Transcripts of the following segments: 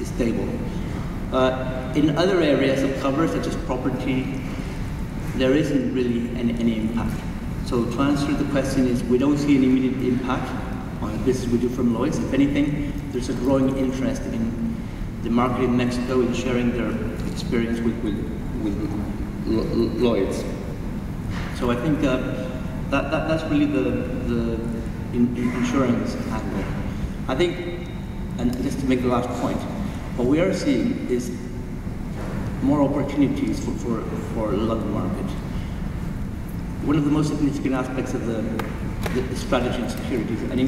stable. In other areas of cover, such as property, there isn't really any impact. So to answer the question is, we don't see an immediate impact on the business we do from Lloyds. If anything, there's a growing interest in the market in Mexico in sharing their experience with Lloyds. So I think that's really the insurance angle. I think, and just to make the last point, what we are seeing is more opportunities for the London market. One of the most significant aspects of the strategy in security is an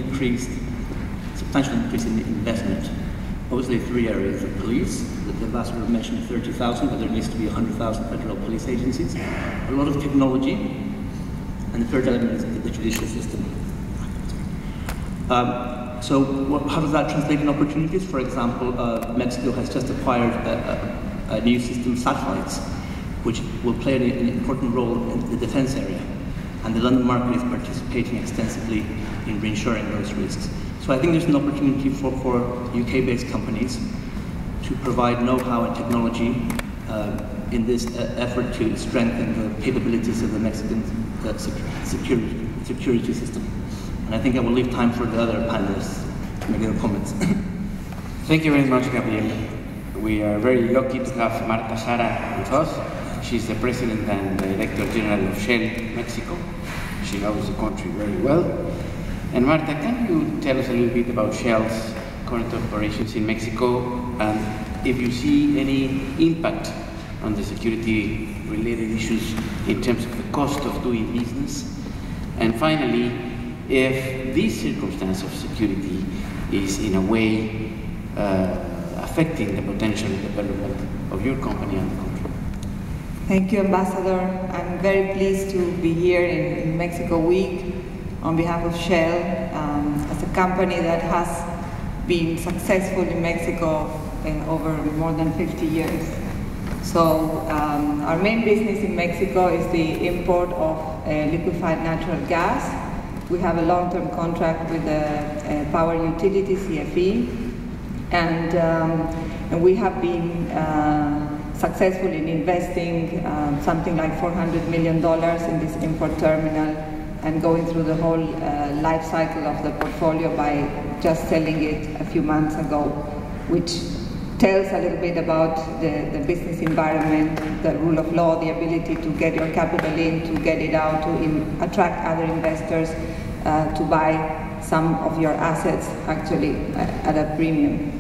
substantial increase in investment. Obviously, 3 areas: the police, the ambassador mentioned 30,000, but there needs to be 100,000 federal police agencies. A lot of technology, and the third element is the judicial system. So how does that translate in opportunities? For example, Mexico has just acquired a new system of satellites, which will play an important role in the defense area. And the London market is participating extensively in reinsuring those risks. So I think there's an opportunity for UK-based companies to provide know-how and technology in this effort to strengthen the capabilities of the Mexican security system. And I think I will leave time for the other panelists to make their comments. Thank you very much, Gabriel. We are very lucky to have Marta Jara with us. She's the President and Director General of Shell Mexico. She knows the country very well. And Marta, can you tell us a little bit about Shell's current operations in Mexico, and if you see any impact on the security-related issues in terms of the cost of doing business? And finally, if this circumstance of security is in a way affecting the potential development of your company and the country. Thank you, Ambassador. I'm very pleased to be here in Mexico Week on behalf of Shell, as a company that has been successful in Mexico over more than 50 years. So our main business in Mexico is the import of liquefied natural gas. We have a long-term contract with the power utility, CFE, and we have been successful in investing something like $400 million in this import terminal and going through the whole life cycle of the portfolio by just selling it a few months ago, which tells a little bit about the business environment, the rule of law, the ability to get your capital in, to get it out, to attract other investors, to buy some of your assets actually at a premium.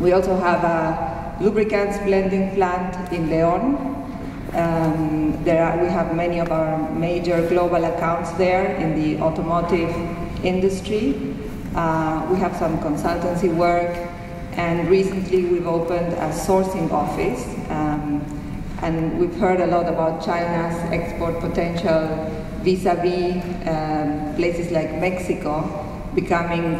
We also have a lubricants blending plant in León. We have many of our major global accounts there in the automotive industry. We have some consultancy work, and recently we've opened a sourcing office, and we've heard a lot about China's export potential vis-a-vis places like Mexico becoming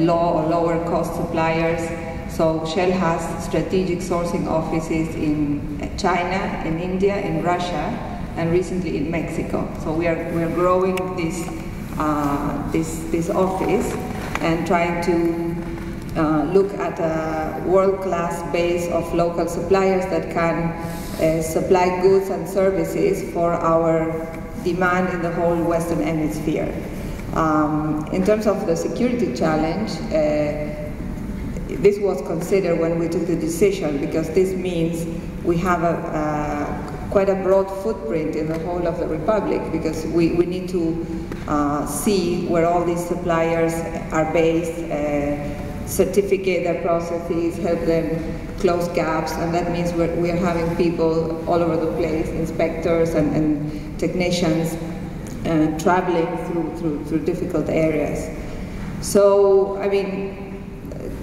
low or lower cost suppliers. So Shell has strategic sourcing offices in China, in India, in Russia, and recently in Mexico. So we are growing this office and trying to look at a world-class base of local suppliers that can supply goods and services for our demand in the whole Western Hemisphere. In terms of the security challenge, this was considered when we took the decision, because this means we have quite a broad footprint in the whole of the Republic, because we need to see where all these suppliers are based, certificate their processes, help them close gaps, and that means we are having people all over the place, inspectors and technicians, traveling through difficult areas. So, I mean,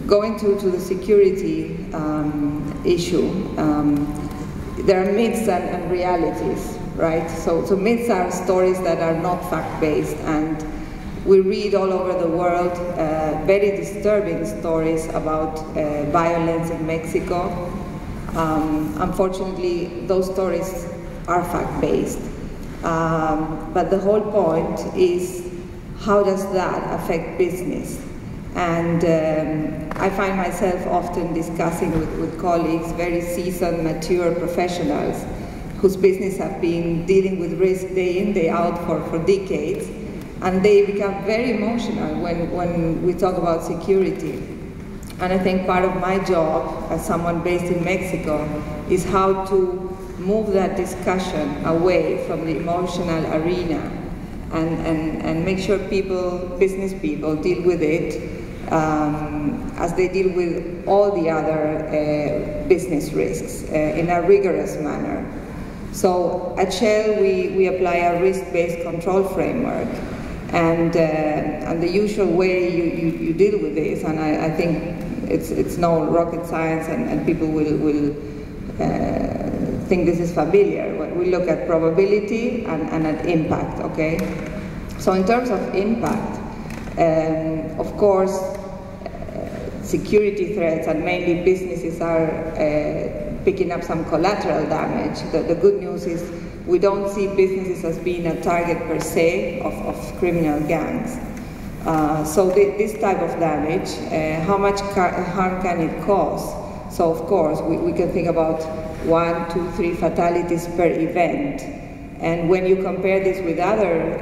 going to the security issue, there are myths and realities, right? So myths are stories that are not fact-based, and we read all over the world very disturbing stories about violence in Mexico. Unfortunately, those stories are fact-based. But the whole point is, how does that affect business? And I find myself often discussing with colleagues, very seasoned, mature professionals, whose business have been dealing with risk day in, day out for decades, and they become very emotional when we talk about security. And I think part of my job as someone based in Mexico is how to move that discussion away from the emotional arena and make sure business people deal with it as they deal with all the other business risks in a rigorous manner. So at Shell, we apply a risk-based control framework, and the usual way you deal with this, and I think it's no rocket science, and people will think this is familiar. We look at probability and at impact, okay? So in terms of impact, of course, security threats and mainly businesses are picking up some collateral damage. The good news is we don't see businesses as being a target per se of criminal gangs. So this type of damage, how much harm can it cause? So of course, we can think about 1, 2, 3 fatalities per event. And when you compare this with other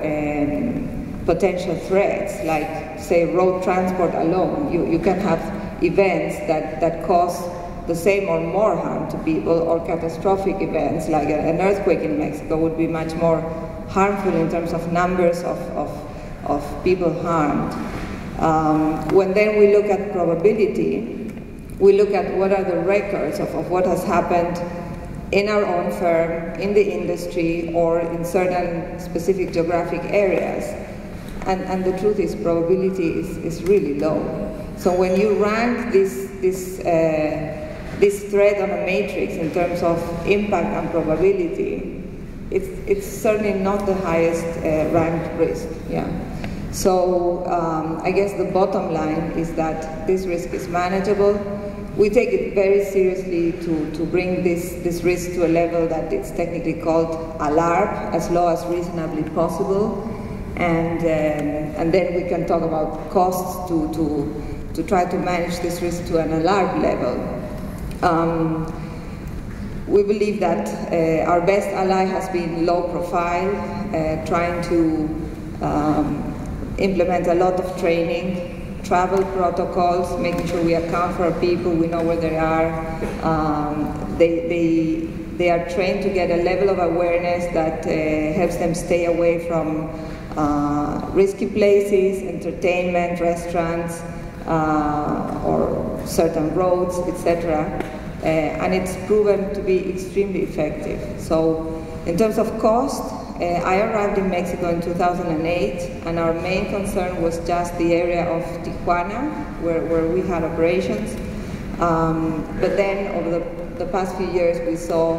potential threats, like say road transport alone, you can have events that cause the same or more harm to people, or catastrophic events like an earthquake in Mexico would be much more harmful in terms of numbers of people harmed. When then we look at probability, we look at what are the records of what has happened in our own firm, in the industry, or in certain specific geographic areas. And the truth is probability is really low. So when you rank this threat on a matrix in terms of impact and probability, it's certainly not the highest ranked risk. Yeah. So I guess the bottom line is that this risk is manageable. We take it very seriously to bring this risk to a level that it's technically called ALARP, as low as reasonably possible, and then we can talk about costs to try to manage this risk to an ALARP level. We believe that our best ally has been low profile, trying to implement a lot of training, travel protocols, making sure we account for our people, we know where they are. They are trained to get a level of awareness that helps them stay away from risky places, entertainment, restaurants, or certain roads, etc. And it's proven to be extremely effective. So in terms of cost, I arrived in Mexico in 2008, and our main concern was just the area of Tijuana, where we had operations. But then over the past few years, we saw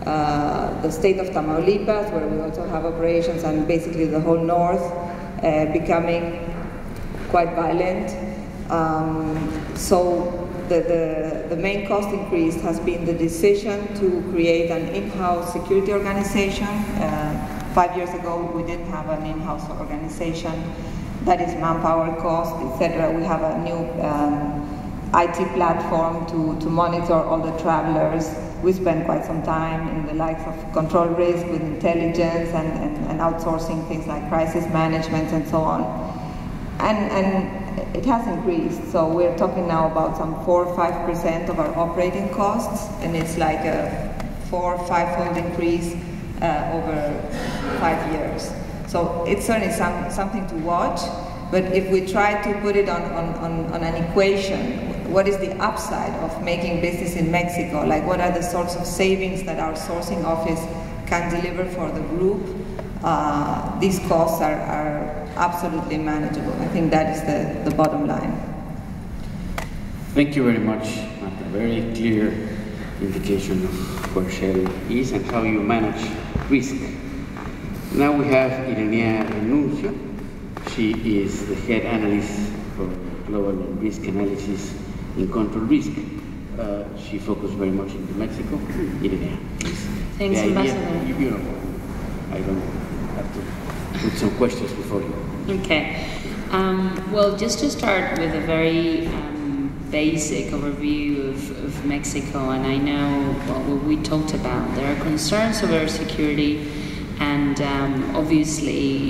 the state of Tamaulipas, where we also have operations, and basically the whole north becoming quite violent. So the main cost increase has been the decision to create an in-house security organization. 5 years ago, we didn't have an in-house organization. That is manpower cost, etc. We have a new IT platform to monitor all the travelers. We spend quite some time in the likes of control risk with intelligence and outsourcing things like crisis management and so on. And it has increased, so we're talking now about some 4 or 5% of our operating costs, and it's like a 4 or 5-fold increase over 5 years. So it's certainly something to watch, but if we try to put it on an equation, what is the upside of making business in Mexico? Like, what are the sorts of savings that our sourcing office can deliver for the group? These costs are absolutely manageable. I think that is the bottom line. Thank you very much, Marta. Very clear indication of where Shell is and how you manage risk. Now we have Irenea Renuncio. She is the head analyst for global risk analysis in control risk. She focused very much into Mexico. Irenea, please. Thanks, Ambassador. You know, I don't have to put some questions before you. Okay. Well, just to start with a very basic overview of Mexico, and I know what we talked about. There are concerns over security, and obviously